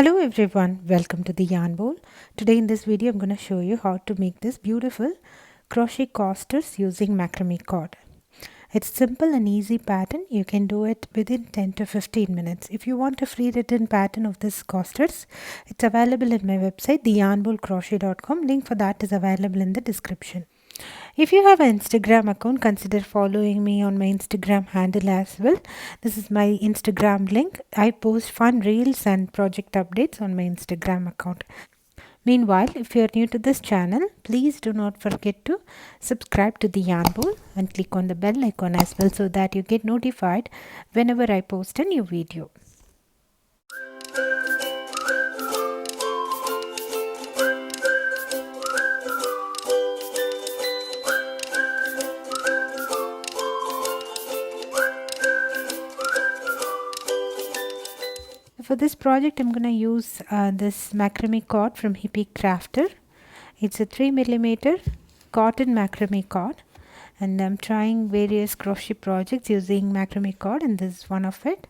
Hello everyone, welcome to the yarn bowl. Today in this video I'm going to show you how to make this beautiful crochet coasters using macrame cord. It's simple and easy pattern. You can do it within 10 to 15 minutes. If you want a free written pattern of this coasters, it's available at my website theyarnbowlcrochet.com. Link for that is available in the description. If you have an Instagram account, consider following me on my Instagram handle as well. This is my Instagram link. I post fun reels and project updates on my Instagram account. Meanwhile, if you are new to this channel, please do not forget to subscribe to the Yarn Bowl and click on the bell icon as well so that you get notified whenever I post a new video. For this project, I'm going to use this macrame cord from Hippie Crafter. It's a 3mm cotton macrame cord, and I'm trying various crochet projects using macrame cord, and this is one of it.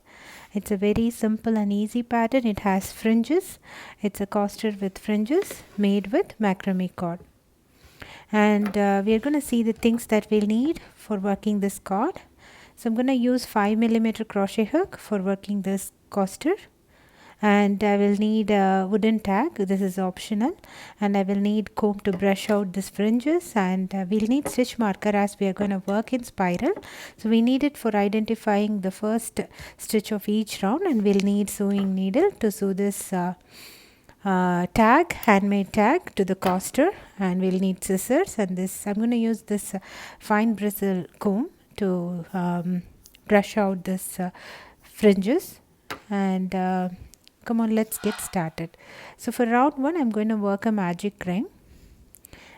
It's a very simple and easy pattern. It has fringes. It's a coaster with fringes made with macrame cord. And we are going to see the things that we'll need for working this cord. So I'm going to use 5mm crochet hook for working this coaster. And I will need a wooden tag. This is optional, and I will need comb to brush out these fringes, and we'll need stitch marker as we are going to work in spiral. So we need it for identifying the first stitch of each round, and we'll need sewing needle to sew this tag, handmade tag to the coaster, and we'll need scissors, and this I'm going to use this fine bristle comb to brush out this fringes. And come on, let's get started. So for round 1, I'm going to work a magic ring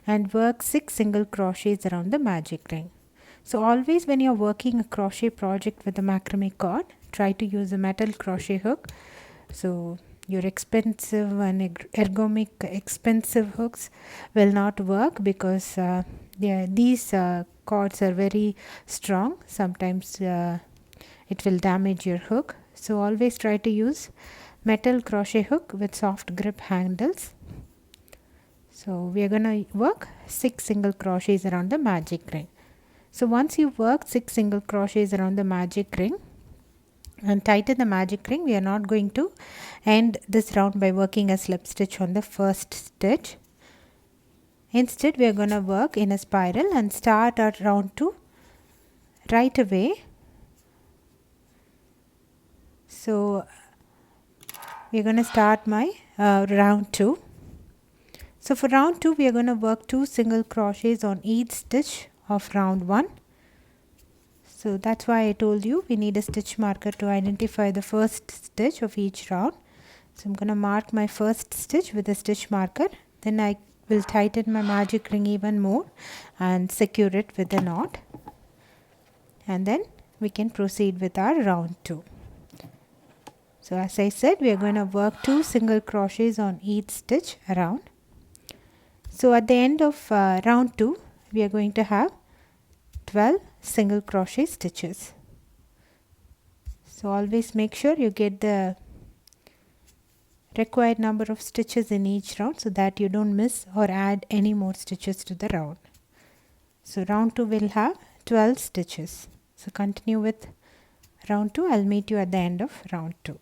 and work 6 single crochets around the magic ring. So always when you're working a crochet project with a macrame cord, try to use a metal crochet hook. So your expensive and ergonomic expensive hooks will not work because these cords are very strong. Sometimes it will damage your hook. So always try to use metal crochet hook with soft grip handles. So we are going to work 6 single crochets around the magic ring. So once you work 6 single crochets around the magic ring and tighten the magic ring, we are not going to end this round by working a slip stitch on the first stitch. Instead, we are going to work in a spiral and start our round 2 right away. So we are going to start my round 2. So for round 2, we are going to work 2 single crochets on each stitch of round 1. So that's why I told you we need a stitch marker to identify the first stitch of each round. So I'm going to mark my first stitch with a stitch marker. Then I will tighten my magic ring even more and secure it with a knot. And then we can proceed with our round 2. So as I said, we are going to work 2 single crochets on each stitch around. So at the end of round 2, we are going to have 12 single crochet stitches. So always make sure you get the required number of stitches in each round so that you don't miss or add any more stitches to the round. So round 2 will have 12 stitches. So continue with round 2. I'll meet you at the end of round 2.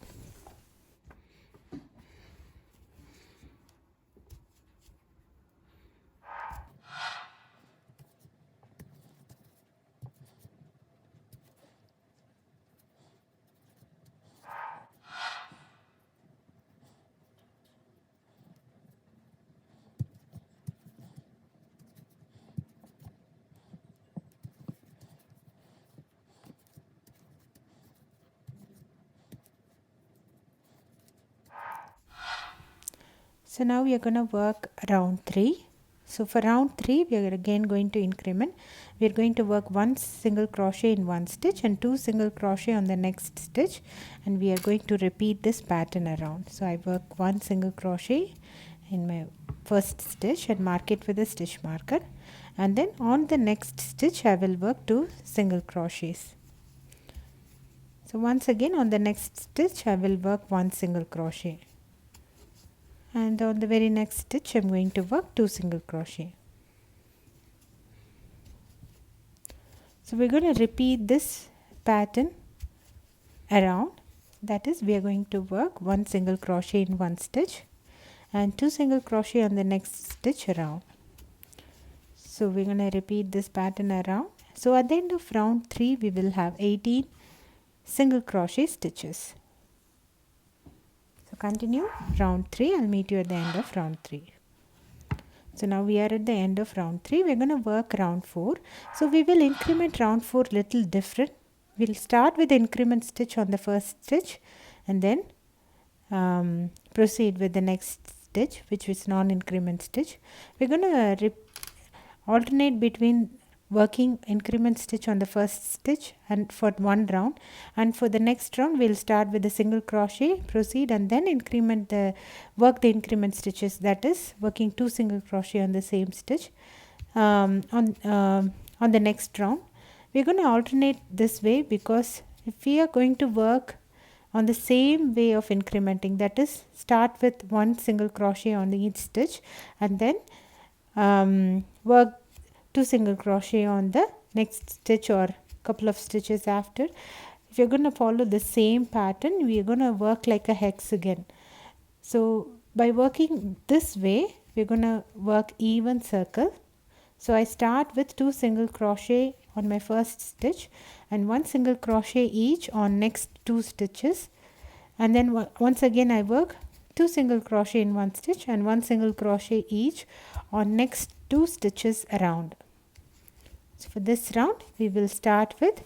So now we are going to work round 3. So for round 3, we are again going to increment. We are going to work 1 single crochet in one stitch and 2 single crochet on the next stitch, and we are going to repeat this pattern around. So I work 1 single crochet in my first stitch and mark it with a stitch marker, and then on the next stitch I will work 2 single crochets. So once again on the next stitch I will work 1 single crochet. and on the very next stitch I'm going to work 2 single crochet. So we're going to repeat this pattern around, that is we are going to work 1 single crochet in one stitch and 2 single crochet on the next stitch around. So we're going to repeat this pattern around. So at the end of round 3 we will have 18 single crochet stitches. So continue round 3. I'll meet you at the end of round 3. So now we are at the end of round 3. We're going to work round 4. So we will increment round 4 little different. We'll start with the increment stitch on the first stitch and then proceed with the next stitch, which is non-increment stitch. We're going to alternate between working increment stitch on the first stitch and for one round, and for the next round we'll start with the single crochet, proceed, and then work the increment stitches, that is working 2 single crochet on the same stitch on the next round. We're going to alternate this way because if we are going to work on the same way of incrementing, that is start with 1 single crochet on each stitch and then work 2 single crochet on the next stitch or couple of stitches after. If you're going to follow the same pattern, we are going to work like a hexagon. So by working this way, we're going to work even circle. So I start with 2 single crochet on my first stitch and 1 single crochet each on next 2 stitches, and then once again I work 2 single crochet in one stitch and 1 single crochet each on next 2 stitches around. So for this round we will start with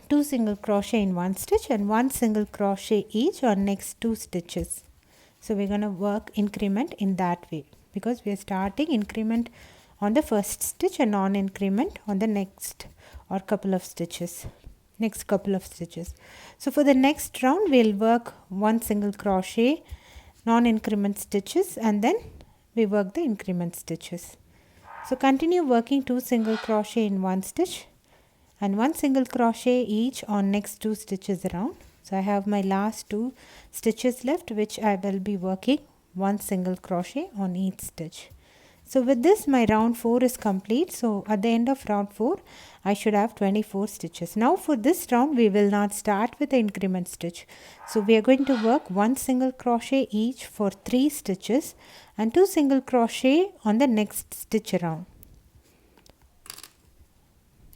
2 single crochet in one stitch and 1 single crochet each on next 2 stitches. So we're going to work increment in that way because we are starting increment on the first stitch and non-increment on the next couple of stitches. So for the next round we'll work 1 single crochet, non-increment stitches, and then we work the increment stitches. So continue working 2 single crochet in one stitch and 1 single crochet each on next 2 stitches around. So I have my last 2 stitches left, which I will be working 1 single crochet on each stitch. So with this my round 4 is complete. So at the end of round 4 I should have 24 stitches. Now for this round we will not start with the increment stitch. So we are going to work 1 single crochet each for 3 stitches and 2 single crochet on the next stitch around.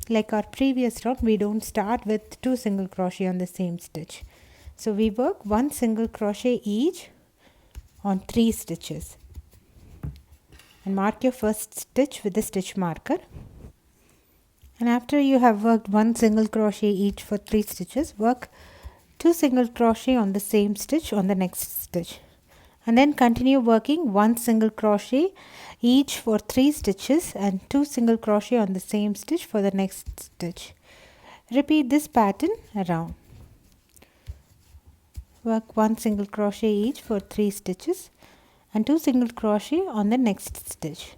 Like our previous round, we don't start with 2 single crochet on the same stitch. So we work 1 single crochet each on 3 stitches. And mark your first stitch with the stitch marker. And after you have worked 1 single crochet each for 3 stitches, work 2 single crochet on the same stitch on the next stitch. And then continue working 1 single crochet each for 3 stitches and 2 single crochet on the same stitch for the next stitch. Repeat this pattern around. Work 1 single crochet each for 3 stitches and 2 single crochet on the next stitch.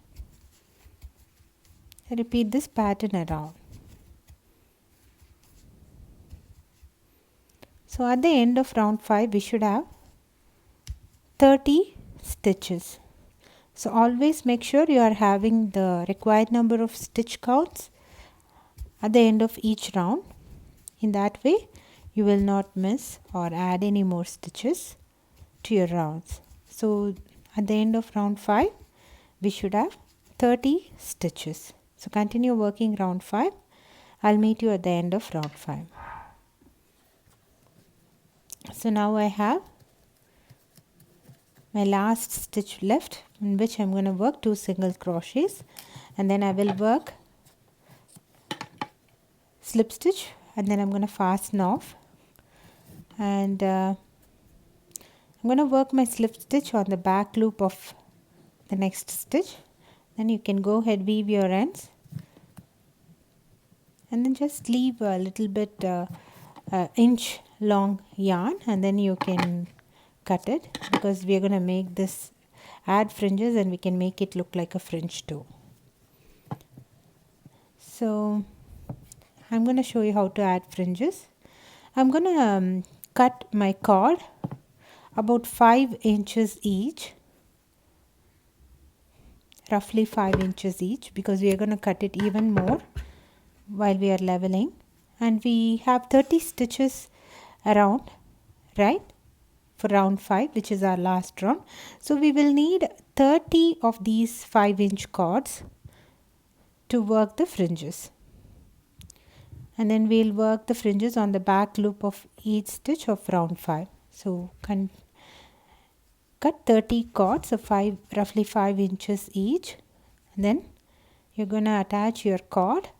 Repeat this pattern around. So at the end of round 5 we should have 30 stitches. So always make sure you are having the required number of stitch counts at the end of each round. In that way you will not miss or add any more stitches to your rounds. So at the end of round 5 we should have 30 stitches. So continue working round 5. I'll meet you at the end of round 5. So now I have my last stitch left, in which I'm going to work 2 single crochets, and then I will work slip stitch, and then I'm going to fasten off, and I'm going to work my slip stitch on the back loop of the next stitch. Then you can go ahead, weave your ends, and then just leave a little bit inch long yarn, and then you can cut it, because we are going to make this add fringes and we can make it look like a fringe too. So I'm going to show you how to add fringes. I'm going to cut my cord about 5 inches each, roughly 5 inches each, because we are going to cut it even more while we are leveling. And we have 30 stitches around, right, for round 5, which is our last round. So we will need 30 of these 5-inch cords to work the fringes, and then we'll work the fringes on the back loop of each stitch of round 5. So cut 30 cords of roughly 5 inches each, and then you're going to attach your cord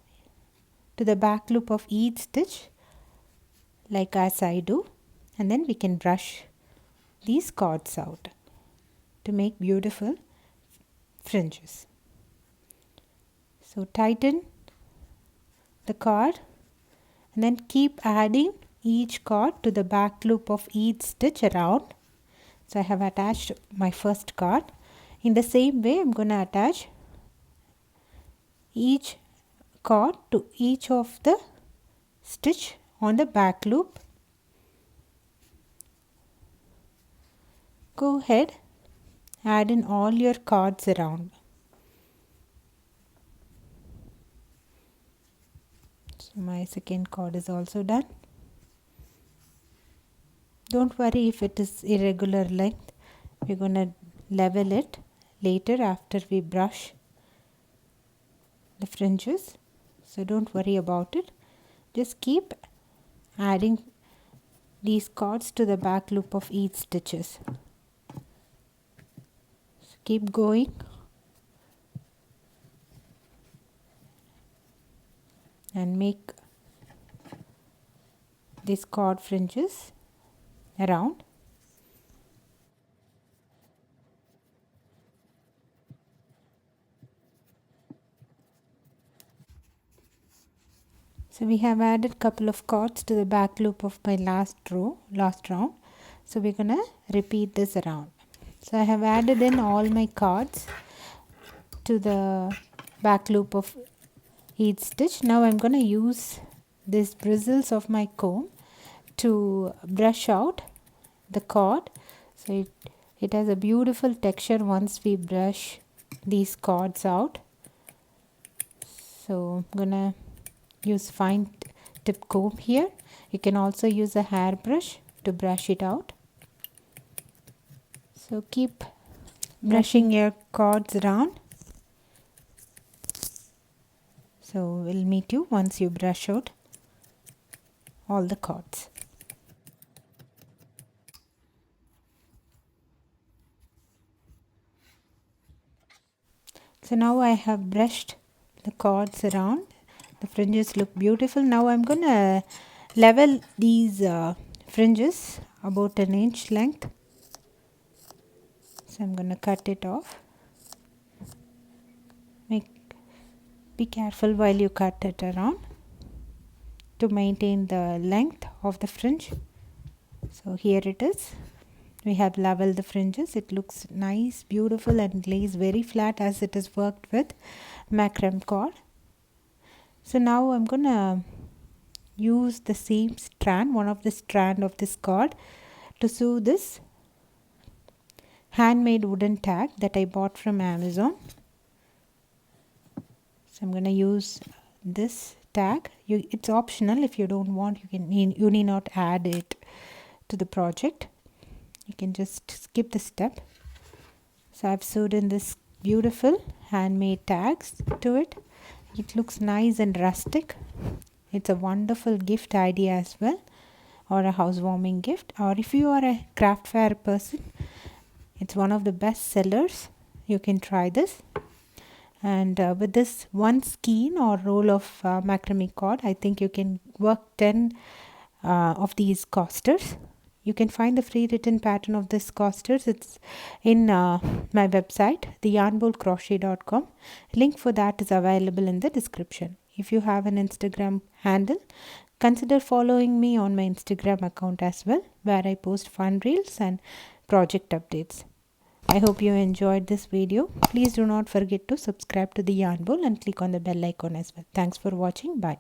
to the back loop of each stitch like as I do, and then we can brush these cords out to make beautiful fringes. So tighten the cord and then keep adding each cord to the back loop of each stitch around. So I have attached my first cord. In the same way, I'm going to attach each cord to each of the stitch on the back loop. Go ahead, add in all your cords around. So my second cord is also done. Don't worry if it is irregular length. We're going to level it later after we brush the fringes. So don't worry about it. Just keep adding these cords to the back loop of each stitches. So keep going. And make these cord fringes around. So we have added couple of cords to the back loop of my last round. So we're gonna repeat this around. So I have added in all my cords to the back loop of each stitch. Now I'm gonna use these bristles of my comb to brush out the cord. So it has a beautiful texture once we brush these cords out. So I'm gonna use fine tip comb here. You can also use a hairbrush to brush it out. So keep brushing your cords around. So we'll meet you once you brush out all the cords. So now I have brushed the cords around. The fringes look beautiful. Now I'm gonna level these fringes about an inch length. So I'm gonna cut it off. Be careful while you cut it around to maintain the length of the fringe. So here it is. We have leveled the fringes. It looks nice, beautiful, and lays very flat as it is worked with macrame cord. So now I'm gonna use the same strand, one of the strand of this cord, to sew this handmade wooden tag that I bought from Amazon. So I'm gonna use this tag. It's optional. If you don't want, you need not add it to the project. You can just skip the step. So I've sewed in this beautiful handmade tags to it. It looks nice and rustic. It's a wonderful gift idea as well, or a housewarming gift, or if you are a craft fair person, it's one of the best sellers. You can try this. And with this one skein or roll of macrame cord, I think you can work 10 of these costers. You can find the free written pattern of this costers. It's in my website, theyarnbowlcrochet.com. Link for that is available in the description. If you have an Instagram handle, consider following me on my Instagram account as well, where I post fun reels and project updates. I hope you enjoyed this video. Please do not forget to subscribe to the Yarn Bowl and click on the bell icon as well. Thanks for watching. Bye.